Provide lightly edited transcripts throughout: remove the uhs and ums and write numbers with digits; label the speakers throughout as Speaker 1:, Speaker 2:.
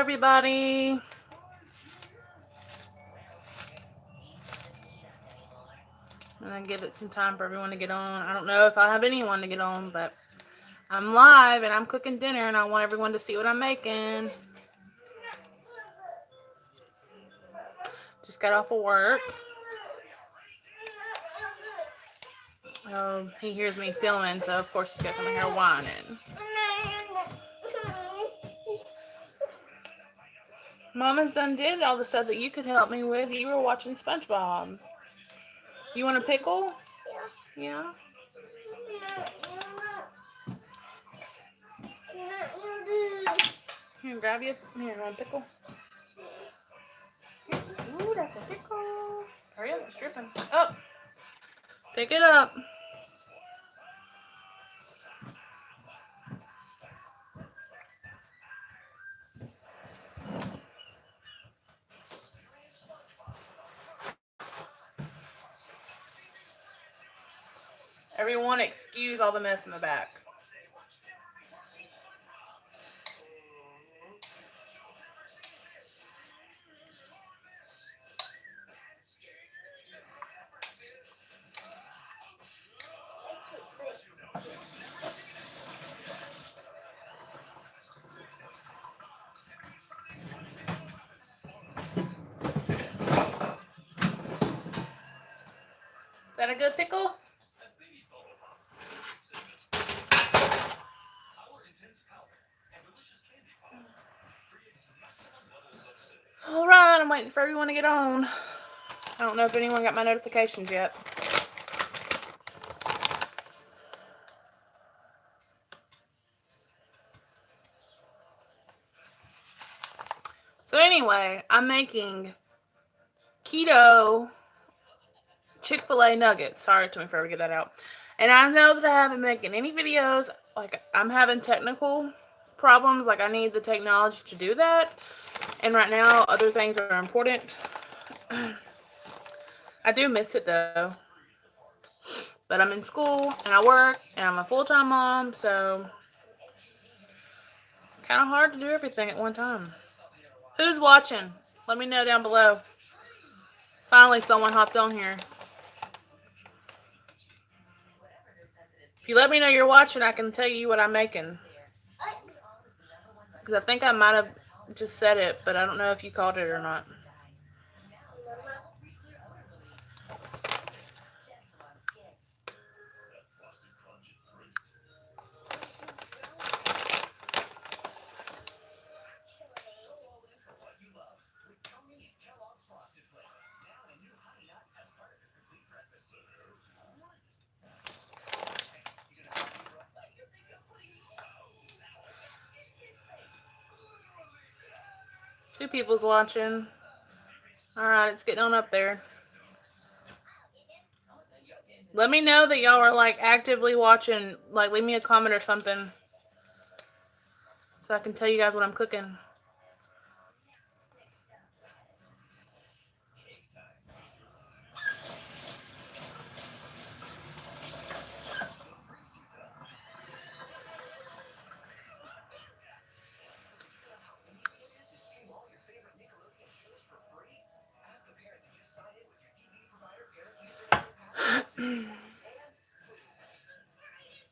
Speaker 1: everybody. I'm going to give it some time for everyone to get on. I don't know if I have anyone to get on, but I'm live and I'm cooking dinner and I want everyone to see what I'm making. Just got off of work. Oh, he hears me filming, so of course he's got to come in here whining. Mama's done did all the stuff that you could help me with. You were watching SpongeBob. You want a pickle? Yeah. Here, grab you. Here, want a pickle? Ooh, that's a pickle. Hurry up, it's dripping. Oh, pick it up. Everyone excuse all the mess in the back. Is that a good pickle? Alright, I'm waiting for everyone to get on. I don't know if anyone got my notifications yet. So anyway, I'm making keto Chick-Fil-A nuggets. Sorry, it took me forever to get that out. And I know that I haven't been making any videos. Like, I'm having technical problems. Like, I need the technology to do that. And right now, other things are important. I do miss it, though. But I'm in school, and I work, and I'm a full-time mom, so kind of hard to do everything at one time. Who's watching? Let me know down below. Finally, someone hopped on here. If you let me know you're watching, I can tell you what I'm making. Because I think I might have just said it, but I don't know if you called it or not. Two people's watching. Alright, it's getting on up there. Let me know that y'all are like actively watching. Like, leave me a comment or something so I can tell you guys what I'm cooking.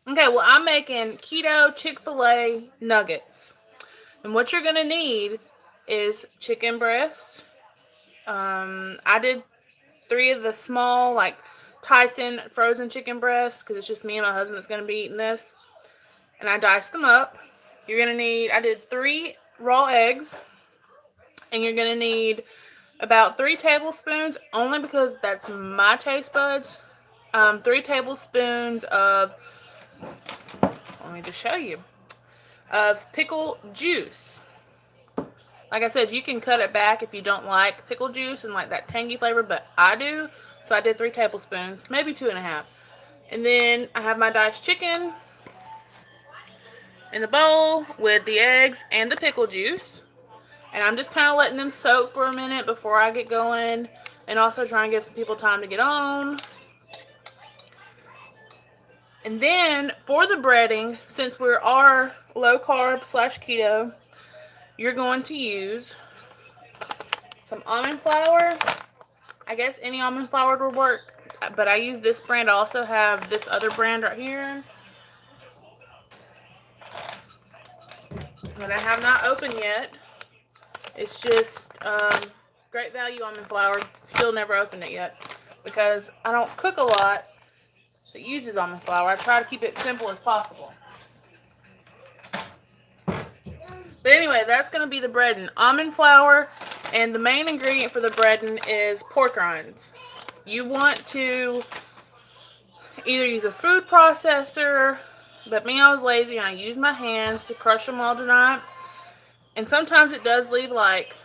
Speaker 1: Okay, well, I'm making keto Chick-fil-A nuggets. And what you're going to need is chicken breast. I did 3 of the small, like, Tyson frozen chicken breasts because it's just me and my husband that's going to be eating this. And I diced them up. You're going to need, I did 3 raw eggs. And you're going to need about 3 tablespoons, only because that's my taste buds. 3 tablespoons of, let me just show you, of pickle juice. Like I said, you can cut it back if you don't like pickle juice and like that tangy flavor, but I do. So I did 3 tablespoons, maybe 2.5. And then I have my diced chicken in the bowl with the eggs and the pickle juice. And I'm just kind of letting them soak for a minute before I get going. And also trying to give some people time to get on. And then for the breading, since we are low carb / keto, you're going to use some almond flour. I guess any almond flour will work, but I use this brand. I also have this other brand right here that I have not opened yet. It's just Great Value almond flour. Still never opened it yet because I don't cook a lot that uses almond flour. I try to keep it simple as possible. But anyway, that's going to be the breading. Almond flour, and the main ingredient for the breading is pork rinds. You want to either use a food processor, but me, I was lazy and I used my hands to crush them all tonight. And sometimes it does leave like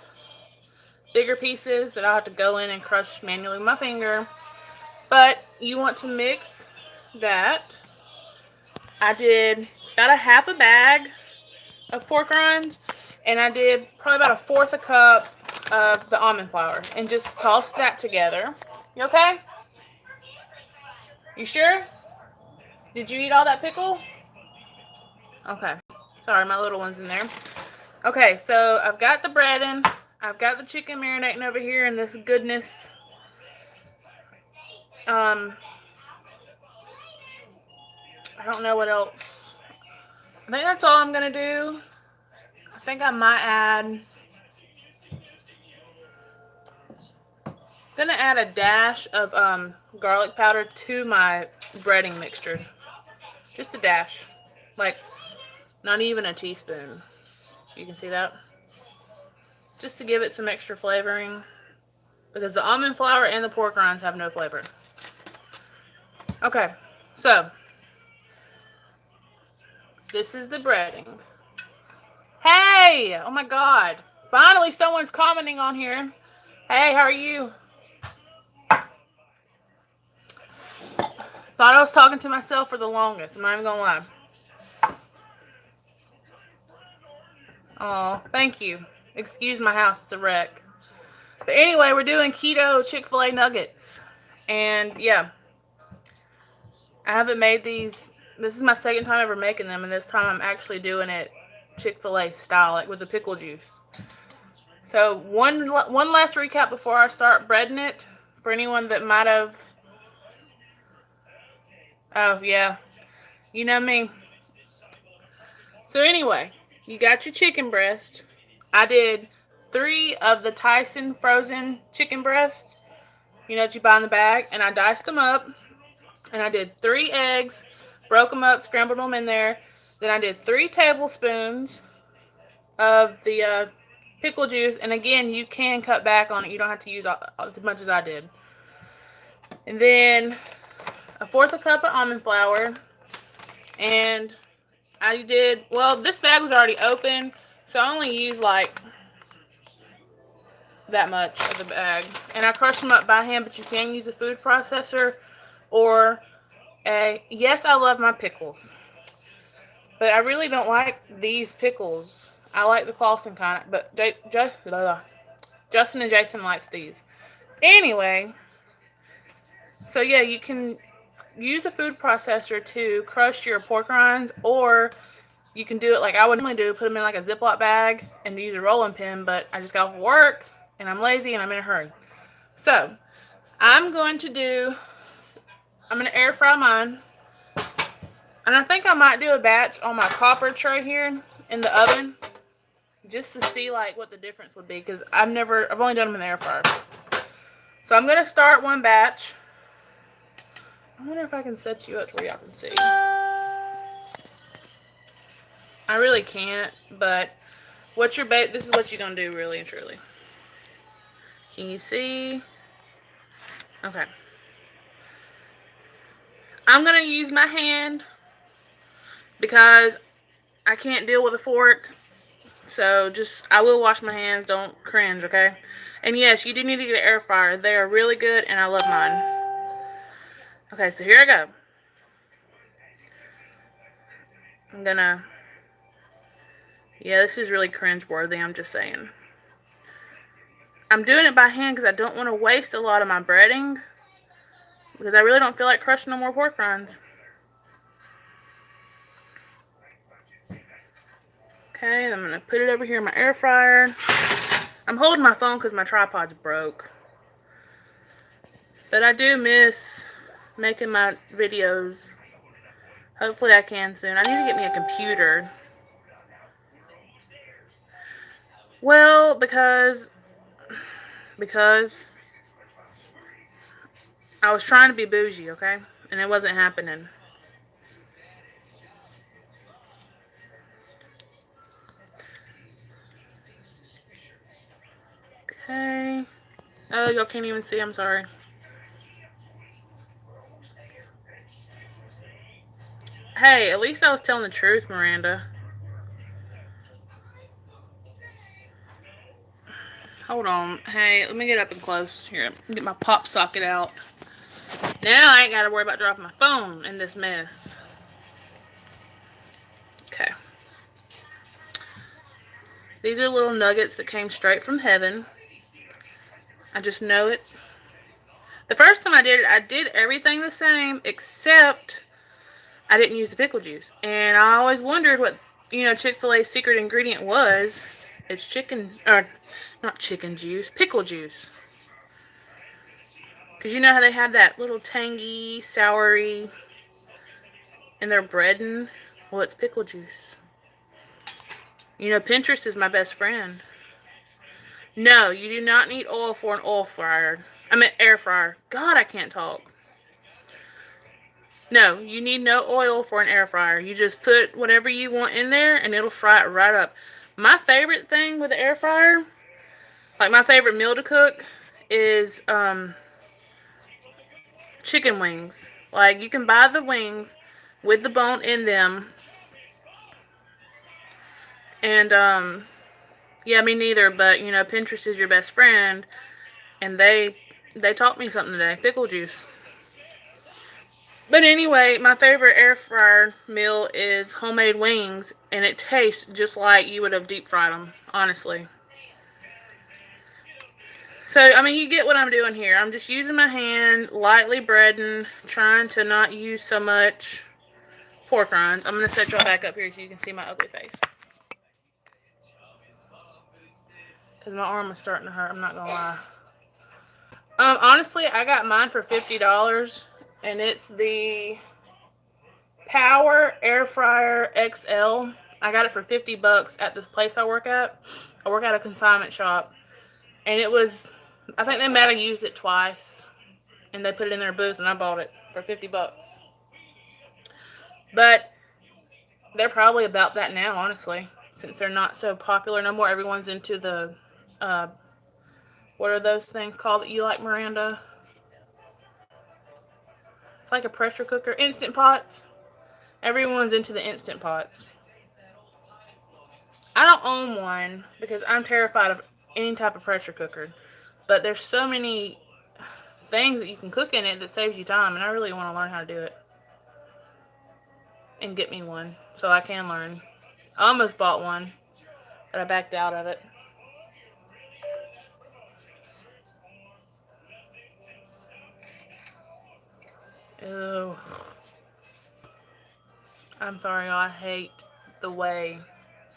Speaker 1: bigger pieces that I'll have to go in and crush manually with my finger. But you want to mix that. I did about a half a bag of pork rinds, and I did probably about a fourth a cup of the almond flour, and just toss that together. You okay? You sure? Did you eat all that pickle? Okay. Sorry, my little one's in there. Okay, so I've got the breading. I've got the chicken marinating over here in this goodness. I don't know what else. I think that's all I'm going to do. I think I might add... I'm going to add a dash of garlic powder to my breading mixture. Just a dash. Like, not even a teaspoon. You can see that? Just to give it some extra flavoring. Because the almond flour and the pork rinds have no flavor. Okay, so this is the breading. Hey! Oh my god. Finally someone's commenting on here. Hey, how are you? Thought I was talking to myself for the longest. I'm not even gonna lie. Oh, thank you. Excuse my house, it's a wreck. But anyway, we're doing keto Chick-Fil-A nuggets. And yeah, I haven't made these. This is my second time ever making them, and this time I'm actually doing it Chick-fil-A style, like with the pickle juice. So one last recap before I start breading it, for anyone that might have... Oh, yeah. You know me. So anyway, you got your chicken breast. I did 3 of the Tyson frozen chicken breasts. You know what you buy in the bag. And I diced them up. And I did 3 eggs. Broke them up, scrambled them in there. Then I did 3 tablespoons of the pickle juice. And again, you can cut back on it. You don't have to use as much as I did. And then a fourth a cup of almond flour. And I did, well, this bag was already open, so I only used like that much of the bag. And I crushed them up by hand, but you can use a food processor or yes, I love my pickles. But I really don't like these pickles. I like the Clausen kind, but Justin and Jason likes these. Anyway, so yeah, you can use a food processor to crush your pork rinds, or you can do it like I would normally do, put them in like a Ziploc bag and use a rolling pin, but I just got off work and I'm lazy and I'm in a hurry. So, I'm going to air fry mine. And I think I might do a batch on my copper tray here in the oven, just to see like what the difference would be, because I've only done them in the air fryer. So I'm going to start one batch. I wonder if I can set you up to where y'all can see. I really can't, but this is what you're going to do, really and truly. Can you see? Okay. I'm going to use my hand because I can't deal with a fork. So I will wash my hands. Don't cringe, okay? And yes, you do need to get an air fryer. They are really good, and I love mine. Okay, so here I go. I'm gonna... Yeah, this is really cringe-worthy, I'm just saying. I'm doing it by hand because I don't want to waste a lot of my breading, because I really don't feel like crushing no more pork rinds. Okay, I'm going to put it over here in my air fryer. I'm holding my phone because my tripod's broke. But I do miss making my videos. Hopefully I can soon. I need to get me a computer. Well, because I was trying to be bougie, okay? And it wasn't happening. Okay. Oh, y'all can't even see. I'm sorry. Hey, at least I was telling the truth, Miranda. Hold on. Hey, let me get up and close. Here, get my pop socket out. Now I ain't got to worry about dropping my phone in this mess. Okay. These are little nuggets that came straight from heaven. I just know it. The first time I did it, I did everything the same except I didn't use the pickle juice. And I always wondered what, Chick-fil-A's secret ingredient was. It's not chicken juice, pickle juice. Because you know how they have that little tangy, soury in their breading? Well, it's pickle juice. Pinterest is my best friend. No, you do not need oil for an oil fryer. I mean, air fryer. God, I can't talk. No, you need no oil for an air fryer. You just put whatever you want in there and it'll fry it right up. My favorite thing with the air fryer, like my favorite meal to cook, is chicken wings. Like, you can buy the wings with the bone in them. And, yeah, me neither, but, Pinterest is your best friend. And they taught me something today. Pickle juice. But anyway, my favorite air fryer meal is homemade wings, and it tastes just like you would have deep fried them, honestly. So, I mean, you get what I'm doing here. I'm just using my hand, lightly breading, trying to not use so much pork rinds. I'm going to set y'all back up here so you can see my ugly face. Because my arm is starting to hurt, I'm not going to lie. Honestly, I got mine for $50, and it's the Power Air Fryer XL. I got it for $50 at this place I work at. I work at a consignment shop. And it was, I think they might have used it twice. And they put it in their booth and I bought it for $50. But they're probably about that now, honestly. Since they're not so popular no more. Everyone's into the, what are those things called that you like, Miranda? It's like a pressure cooker. Instant pots. Everyone's into the instant pots. I don't own one because I'm terrified of any type of pressure cooker. But there's so many things that you can cook in it that saves you time, and I really want to learn how to do it. And get me one so I can learn. I almost bought one, but I backed out of it. Ew. I'm sorry, I hate the way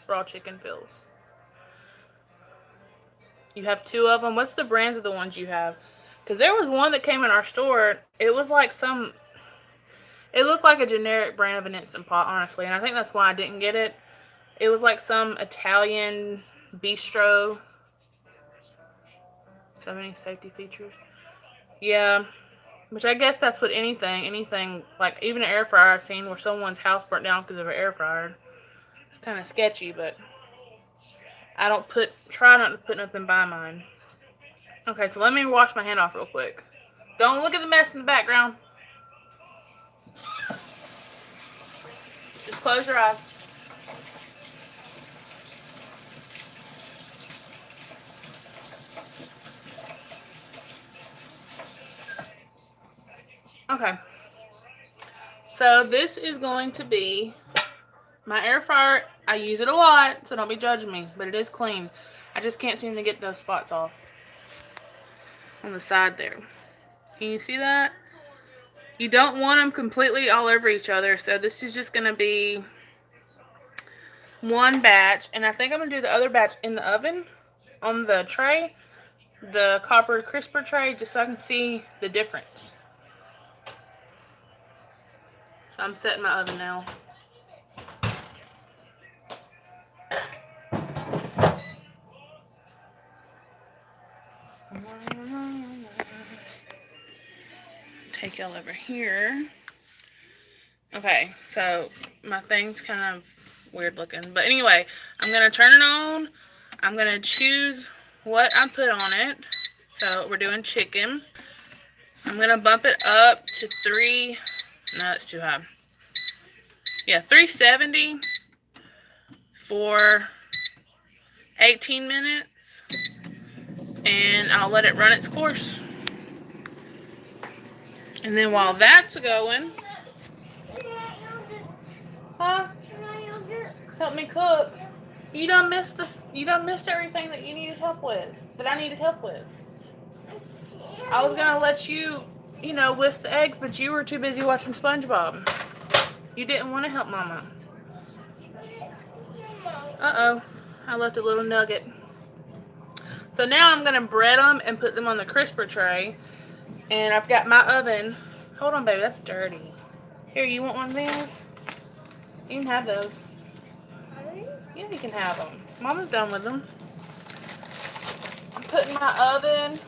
Speaker 1: raw chicken feels. You have two of them. What's the brands of the ones you have? Because there was one that came in our store. It was like it looked like a generic brand of an Instant Pot, honestly. And I think that's why I didn't get it. It was like some Italian bistro. So many safety features. Yeah. Which I guess that's what anything, like even an air fryer I've seen where someone's house burnt down because of an air fryer. It's kind of sketchy, but I don't try not to put nothing by mine. Okay, so let me wash my hand off real quick. Don't look at the mess in the background. Just close your eyes. Okay. So this is going to be my air fryer. I use it a lot, so don't be judging me, but it is clean. I just can't seem to get those spots off on the side there. Can you see that? You don't want them completely all over each other, so this is just going to be one batch, and I think I'm going to do the other batch in the oven on the tray, the copper crisper tray, just so I can see the difference. So I'm setting my oven now. Take y'all over here. Okay, so my thing's kind of weird looking. But anyway, I'm going to turn it on. I'm going to choose what I put on it. So we're doing chicken. I'm going to bump it up to no, that's too high. Yeah, 370 for 18 minutes. And I'll let it run its course. And then while that's going... Huh? Help me cook. You done missed this. You done missed everything that you needed help with. That I needed help with. I was gonna let you, whisk the eggs, but you were too busy watching SpongeBob. You didn't want to help Mama. Uh-oh. I left a little nugget. So now I'm gonna bread them and put them on the crisper tray. And I've got my oven. Hold on, baby. That's dirty. Here, you want one of these? You can have those. Yeah, you can have them. Mama's done with them. I'm putting my oven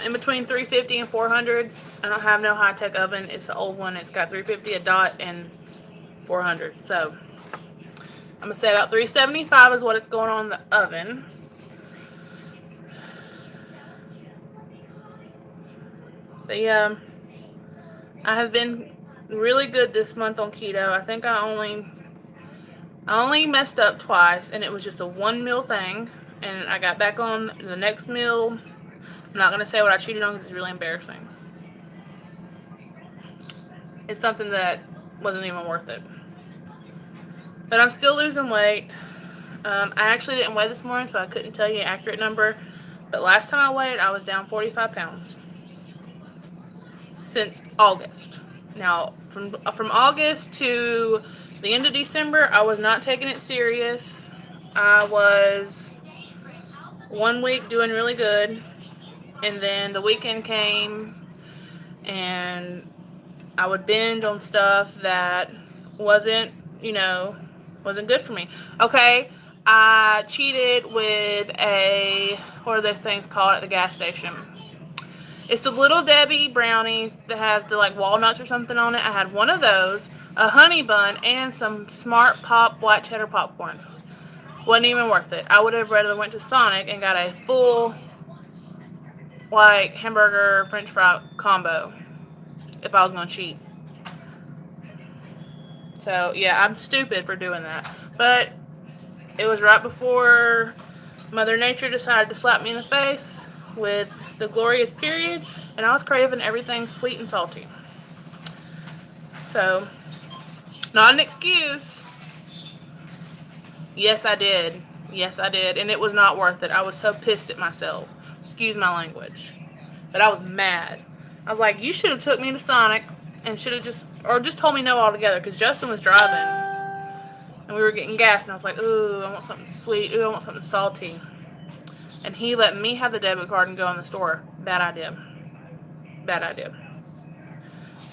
Speaker 1: in between 350 and 400. I don't have no high-tech oven. It's the old one. It's got 350 a dot and 400. So I'm going to say about 375 is what it's going on in the oven. But yeah, I have been really good this month on keto. I think I only messed up twice, and it was just a one meal thing. And I got back on the next meal. I'm not going to say what I cheated on because it's really embarrassing. It's something that wasn't even worth it. But I'm still losing weight. I actually didn't weigh this morning, so I couldn't tell you an accurate number. But last time I weighed, I was down 45 pounds. Since August. Now, from August to the end of December, I was not taking it serious. I was 1 week doing really good, and then the weekend came, and I would binge on stuff that wasn't good for me. Okay, I cheated with what are those things called at the gas station? It's the Little Debbie brownies that has the walnuts or something on it. I had one of those, a honey bun, and some Smart Pop white cheddar popcorn. Wasn't even worth it. I would have rather went to Sonic and got a full hamburger french fry combo if I was going to cheat. So yeah, I'm stupid for doing that. But it was right before Mother Nature decided to slap me in the face with the glorious period, and I was craving everything sweet and salty. So, not an excuse. Yes, I did. And it was not worth it. I was so pissed at myself. Excuse my language. But I was mad. I was like, you should have took me to Sonic and should have just told me no altogether, because Justin was driving and we were getting gas, and I was like, ooh, I want something sweet. Ooh, I want something salty. And he let me have the debit card and go in the store. Bad idea.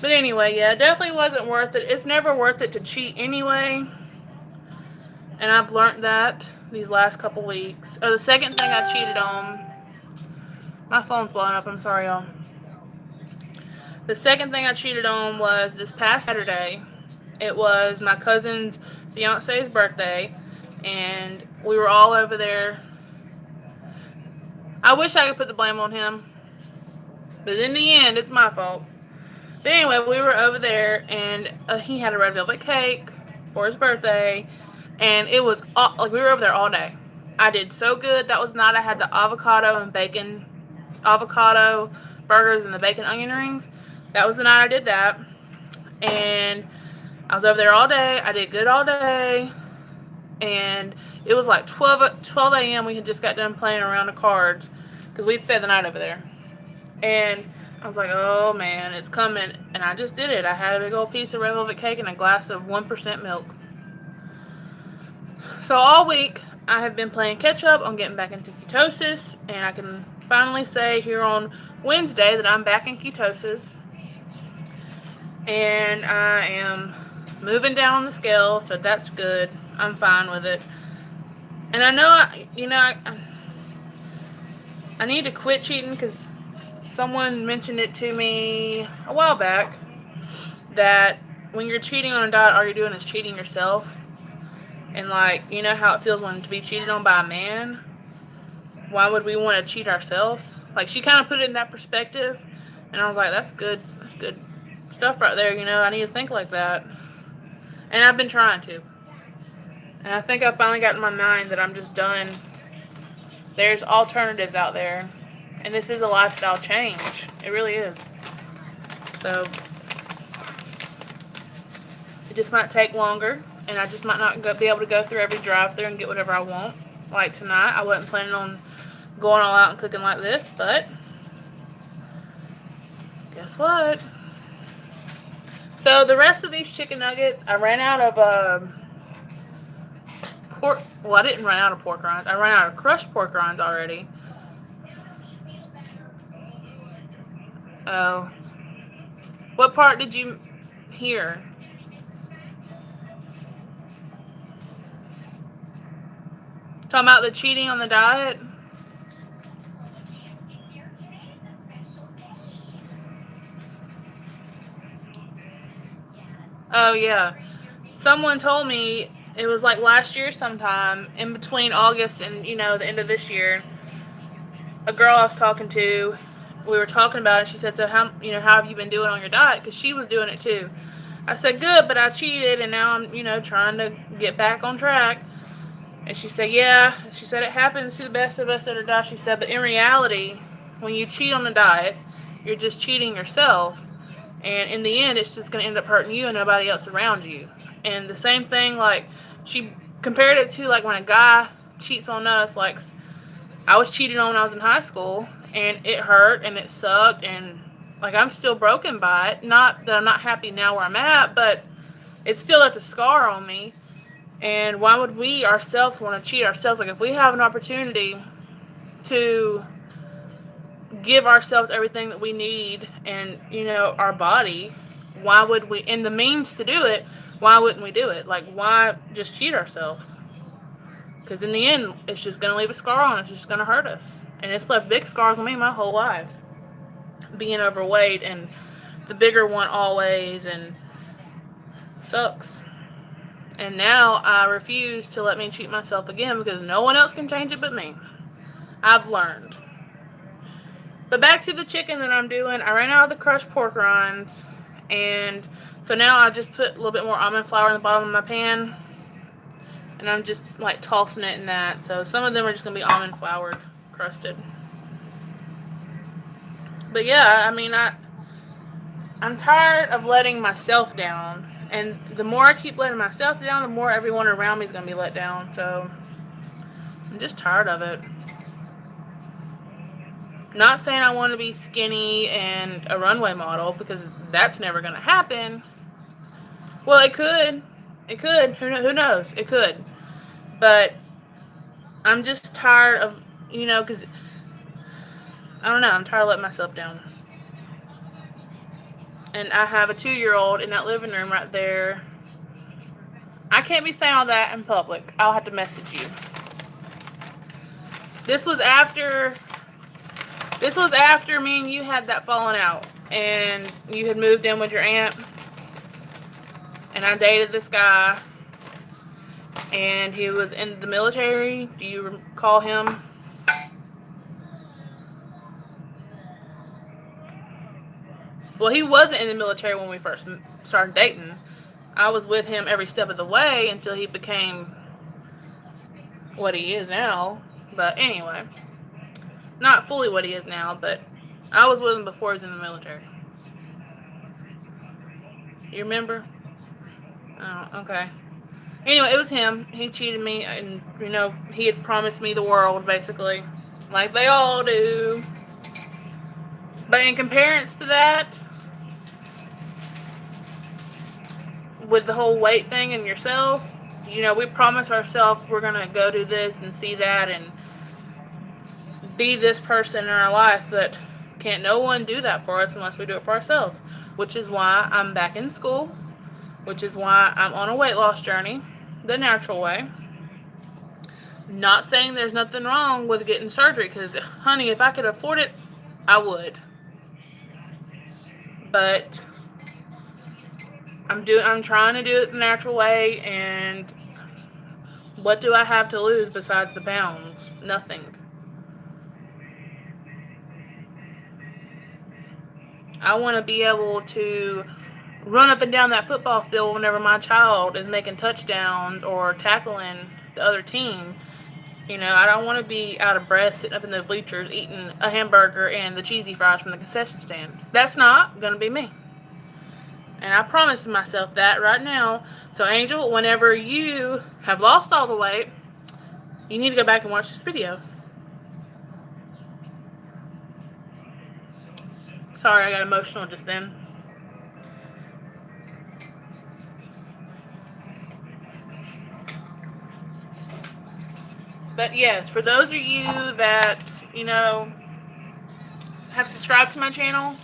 Speaker 1: But anyway, yeah, it definitely wasn't worth it. It's never worth it to cheat anyway. And I've learned that these last couple weeks. Oh, the second thing I cheated on. My phone's blowing up. I'm sorry, y'all. The second thing I cheated on was this past Saturday. It was my cousin's fiance's birthday. And we were all over there. I wish I could put the blame on him. But in the end, it's my fault. But anyway, we were over there, and he had a red velvet cake for his birthday. And it was, we were over there all day. I did so good. That was the night I had the avocado burgers and the bacon onion rings. That was the night I did that. And I was over there all day. I did good all day. And it was like 12 a.m. We had just got done playing around the cards because we'd stay the night over there. And I was like, oh man, it's coming. And I just did it. I had a big old piece of red velvet cake and a glass of 1% milk. So all week, I have been playing catch up on getting back into ketosis. And I can finally say here on Wednesday that I'm back in ketosis. And I am moving down on the scale, so that's good. I'm fine with it. And I know, I need to quit cheating because someone mentioned it to me a while back that when you're cheating on a diet, all you're doing is cheating yourself. And like, you know how it feels when to be cheated on by a man? Why would we want to cheat ourselves? Like, she kind of put it in that perspective. And I was like, that's good. That's good stuff right there. I need to think like that. And I've been trying to. And I think I finally got in my mind that I'm just done. There's alternatives out there. And this is a lifestyle change. It really is. So, it just might take longer. And I just might not be able to go through every drive-thru and get whatever I want. Like tonight, I wasn't planning on going all out and cooking like this. But, guess what? So, the rest of these chicken nuggets, I ran out of pork. Well, I didn't run out of pork rinds. I ran out of crushed pork rinds already. Oh. What part did you hear? Talking about the cheating on the diet? Oh, yeah. Someone told me it was like last year sometime, in between August and, the end of this year, a girl I was talking to, we were talking about it. She said, so how have you been doing on your diet? Because she was doing it too. I said, good, but I cheated, and now I'm, trying to get back on track. And she said, yeah. She said, it happens to the best of us that are die. She said, but in reality, when you cheat on a diet, you're just cheating yourself. And in the end, it's just going to end up hurting you and nobody else around you. And the same thing, like, she compared it to, like, when a guy cheats on us. Like, I was cheated on when I was in high school, and it hurt, and it sucked, and, like, I'm still broken by it. Not that I'm not happy now where I'm at, but it still left a scar on me. And why would we ourselves want to cheat ourselves? Like, if we have an opportunity to give ourselves everything that we need and, our body, why would we, and the means to do it, why wouldn't we do it? Like, why just cheat ourselves? Because in the end, it's just going to leave a scar on us. It's just going to hurt us. And it's left big scars on me my whole life. Being overweight and the bigger one always, and sucks. And now I refuse to let me cheat myself again because no one else can change it but me. I've learned. But back to the chicken that I'm doing. I ran out of the crushed pork rinds. And so now I just put a little bit more almond flour in the bottom of my pan. And I'm just like tossing it in that. So some of them are just going to be almond floured, crusted. But yeah, I mean, I'm tired of letting myself down. And the more I keep letting myself down, the more everyone around me is going to be let down. So I'm just tired of it. Not saying I want to be skinny and a runway model, because that's never going to happen. Well, it could. It could. Who knows? It could. But I'm just tired of, because, I don't know, I'm tired of letting myself down. And I have a 2-year-old in that living room right there. I can't be saying all that in public. I'll have to message you. This was after me and you had that falling out. And you had moved in with your aunt. And I dated this guy. And he was in the military. Do you recall him? Well, he wasn't in the military when we first started dating. I was with him every step of the way until he became what he is now. But anyway, not fully what he is now, but I was with him before he was in the military. You remember? Oh, okay. Anyway, it was him. He cheated me, and, he had promised me the world, basically. Like they all do. But in comparison to that, with the whole weight thing and yourself, we promise ourselves we're going to go do this and see that and be this person in our life, but can't no one do that for us unless we do it for ourselves. Which is why I'm back in school, which is why I'm on a weight loss journey, the natural way. Not saying there's nothing wrong with getting surgery, because, honey, if I could afford it, I would. But I'm trying to do it the natural way, and what do I have to lose besides the pounds? Nothing. I want to be able to run up and down that football field whenever my child is making touchdowns or tackling the other team. I don't want to be out of breath sitting up in the bleachers eating a hamburger and the cheesy fries from the concession stand. That's not going to be me. And I promise myself that right now. So, Angel, whenever you have lost all the weight, you need to go back and watch this video. Sorry, I got emotional just then. But yes, for those of you that, have subscribed to my channel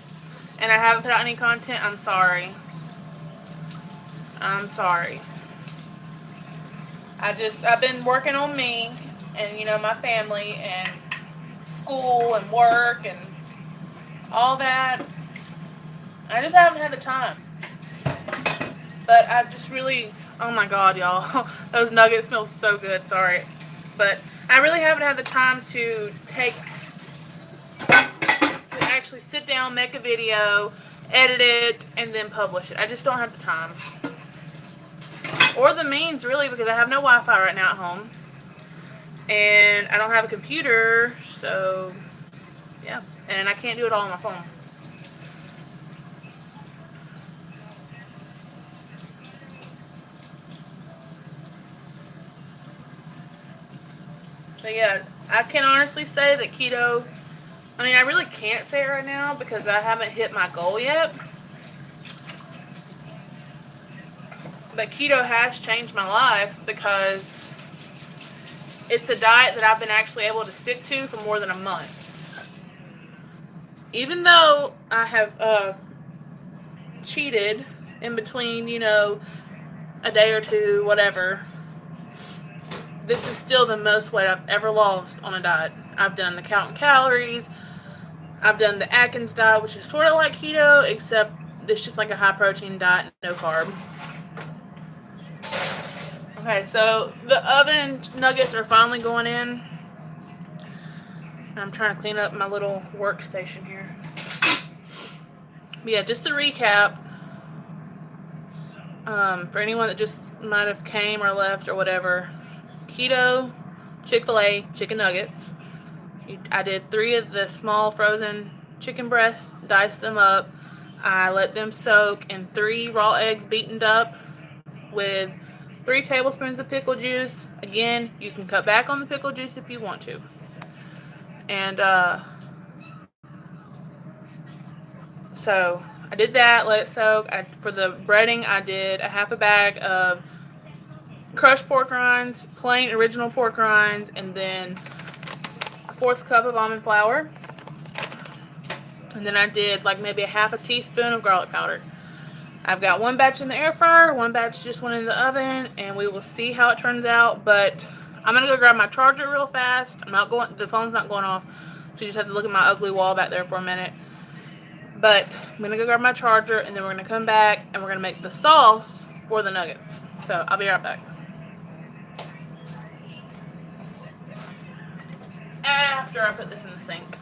Speaker 1: and I haven't put out any content, I'm sorry. I'm sorry. I've been working on me and, my family and school and work and all that. I just haven't had the time. But I just really, oh my God, y'all. Those nuggets smell so good, sorry. But I really haven't had the time to actually sit down, make a video, edit it, and then publish it. I just don't have the time. Or the means, really, because I have no Wi-Fi right now at home. And I don't have a computer, so, yeah. And I can't do it all on my phone. So, yeah, I can honestly say that keto, I really can't say it right now because I haven't hit my goal yet. But keto has changed my life because it's a diet that I've been actually able to stick to for more than a month. Even though I have cheated in between, a day or two, whatever, this is still the most weight I've ever lost on a diet. I've done the counting calories. I've done the Atkins diet, which is sort of like keto, except it's just like a high protein diet, no carb. Okay, so the oven nuggets are finally going in. I'm trying to clean up my little workstation here. But yeah, just to recap, for anyone that just might have came or left or whatever, keto, Chick-Fil-A chicken nuggets. I did 3 of the small frozen chicken breasts, diced them up. I let them soak in 3 raw eggs beaten up with 3 tablespoons of pickle juice. Again, you can cut back on the pickle juice if you want to. And so I did that, let it soak. For the breading, I did a half a bag of crushed pork rinds, plain original pork rinds, and then a 1/4 cup of almond flour. And then I did like maybe a half a teaspoon of garlic powder. I've got 1 batch in the air fryer, 1 batch just went in the oven, and we will see how it turns out. But I'm going to go grab my charger real fast. The phone's not going off, so you just have to look at my ugly wall back there for a minute. But I'm going to go grab my charger, and then we're going to come back, and we're going to make the sauce for the nuggets. So I'll be right back. After I put this in the sink.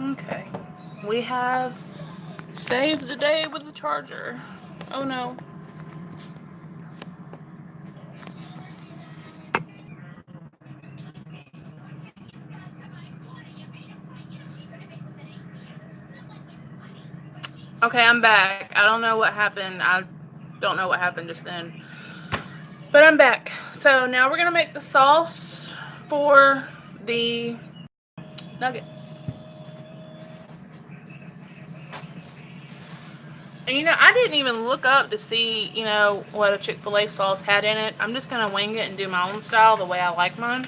Speaker 1: Okay, we have saved the day with the charger. Oh no. Okay, I'm back. I don't know what happened. I don't know what happened just then. But I'm back. So now we're going to make the sauce for the nuggets. And I didn't even look up to see, what a Chick-fil-A sauce had in it. I'm just going to wing it and do my own style the way I like mine.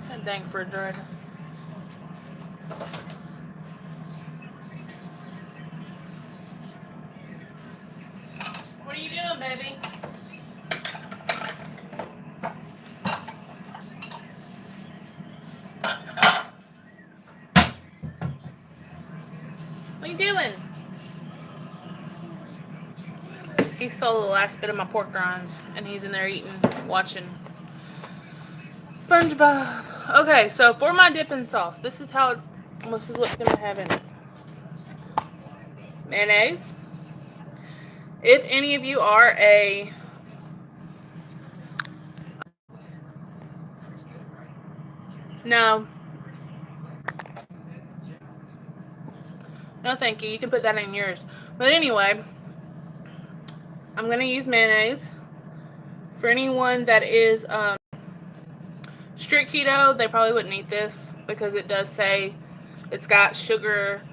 Speaker 1: And dang refrigerator. What are you doing, baby? What are you doing? He stole the last bit of my pork rinds, and he's in there eating, watching SpongeBob. Okay, so for my dipping sauce, this is what's gonna have in it. Mayonnaise. If any of you are a no, thank you. You can put that in yours. But anyway, I'm gonna use mayonnaise. For anyone that is strict keto, they probably wouldn't eat this because it does say it's got sugar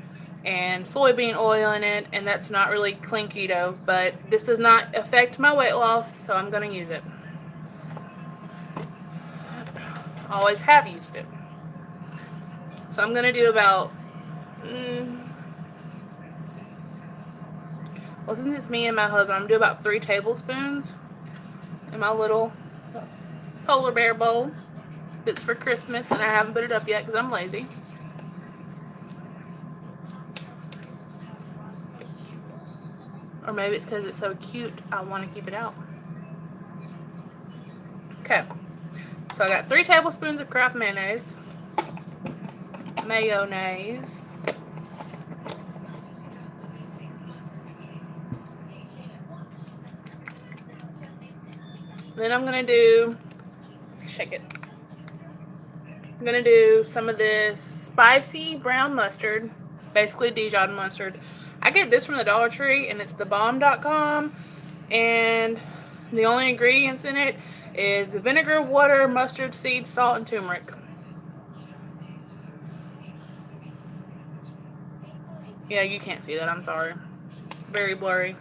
Speaker 1: and soybean oil in it, and that's not really clean keto. But this does not affect my weight loss, so I'm gonna use it. Always have used it. So I'm gonna do about well, since it's me and my husband, I'm gonna do about 3 tablespoons in my little polar bear bowl. It's for Christmas, and I haven't put it up yet because I'm lazy. Or maybe it's because it's so cute, I want to keep it out. Okay, so I got 3 tablespoons of Kraft mayonnaise. Mayonnaise. Then I'm going to shake it. I'm going to do some of this spicy brown mustard, basically Dijon mustard. I get this from the Dollar Tree, and it's thebomb.com, and the only ingredients in it is vinegar, water, mustard seed, salt, and turmeric. Yeah, you can't see that, I'm sorry. Very blurry.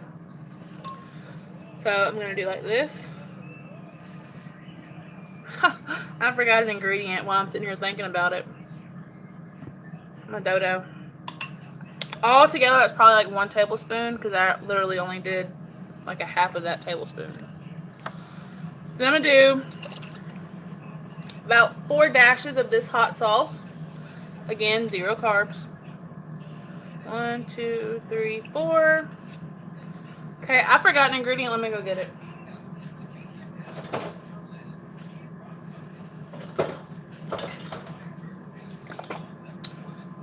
Speaker 1: So I'm going to do like this. I forgot an ingredient while I'm sitting here thinking about it. My dodo. All together, that's probably like 1 tablespoon because I literally only did like a half of that tablespoon. So then I'm going to do about 4 dashes of this hot sauce. Again, 0 carbs. 1, 2, 3, 4. Okay, I forgot an ingredient. Let me go get it.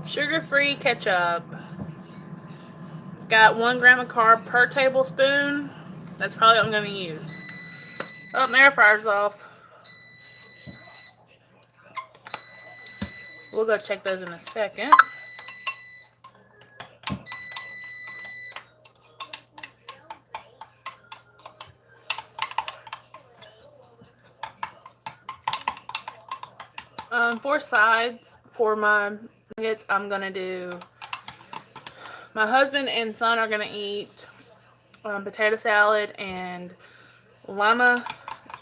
Speaker 1: Sugar-free ketchup. It's got 1 gram of carb per tablespoon. That's probably what I'm going to use. Oh, my air fryer's off. We'll go check those in a second. For sides, for my nuggets, I'm going to do, my husband and son are going to eat potato salad and lima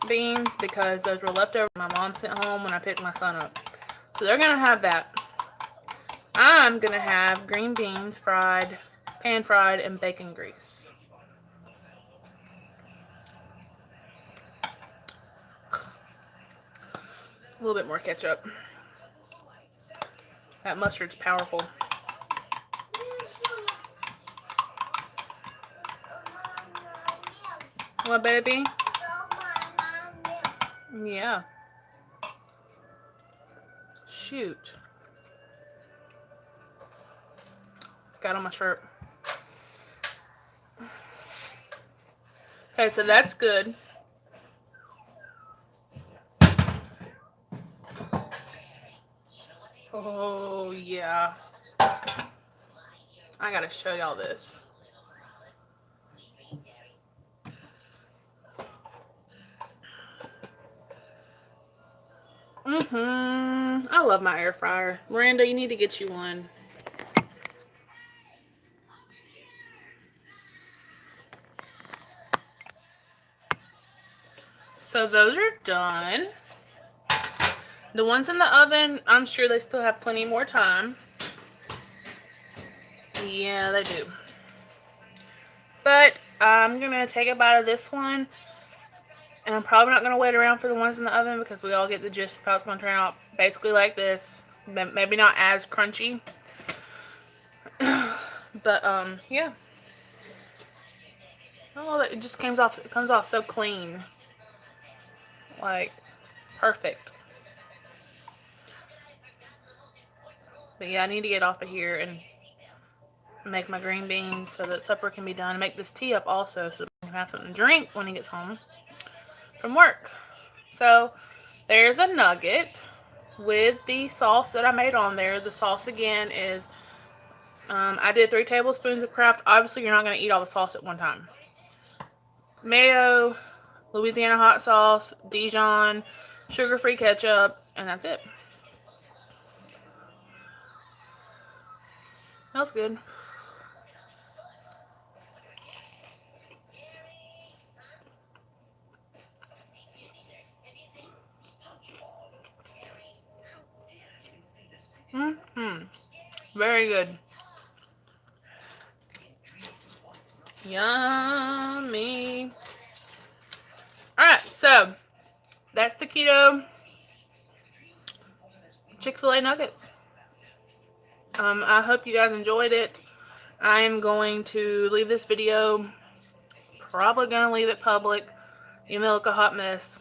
Speaker 1: beans because those were left over. My mom sent home when I picked my son up. So they're going to have that. I'm going to have green beans fried, pan fried, and bacon grease. A little bit more ketchup. That mustard's powerful. What, baby? Yeah. Shoot. Got on my shirt. Okay, so that's good. Oh, yeah. I gotta show y'all this. I love my air fryer. Miranda, you need to get you one. So those are done. The ones in the oven, I'm sure they still have plenty more time. Yeah, they do. But I'm going to take a bite of this one. And I'm probably not going to wait around for the ones in the oven because we all get the gist of how it's going to turn out. Basically like this. Maybe not as crunchy. But, yeah. Oh, it just comes off so clean. Like, perfect. But yeah, I need to get off of here and make my green beans so that supper can be done. Make this tea up also so that I can have something to drink when he gets home from work. So there's a nugget with the sauce that I made on there. The sauce again is, I did 3 tablespoons of Kraft. Obviously, you're not going to eat all the sauce at one time. Mayo, Louisiana hot sauce, Dijon, sugar-free ketchup, and that's it. Smells good. Very good. Yummy. Alright, so that's the keto Chick-Fil-A nuggets. I hope you guys enjoyed it. I am going to leave this video. Probably going to leave it public. Even though it look a hot mess.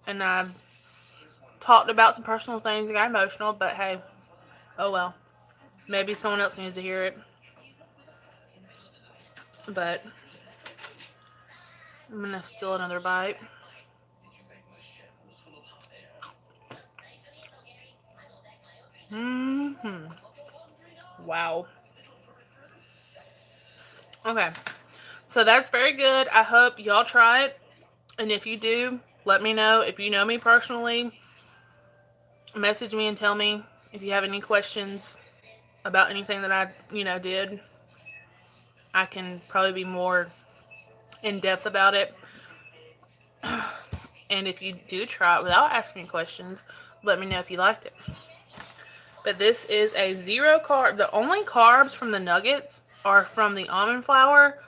Speaker 1: And I talked about some personal things and got emotional, but hey, oh well. Maybe someone else needs to hear it. But I'm going to steal another bite. Wow. Okay. So that's very good. I hope y'all try it. And if you do, let me know. If you know me personally, message me and tell me if you have any questions about anything that I, did. I can probably be more in depth about it. And if you do try it without asking me questions, let me know if you liked it. But this is a 0 carb. The only carbs from the nuggets are from the almond flour.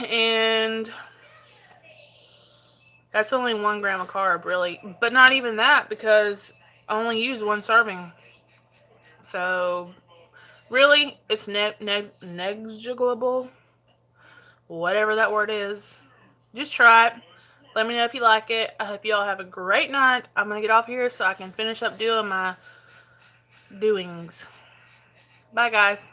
Speaker 1: And that's only 1 gram of carb, really. But not even that, because I only use 1 serving. So, really, it's negligible. Whatever that word is. Just try it. Let me know if you like it. I hope you all have a great night. I'm going to get off here so I can finish up doing my doings. Bye, guys.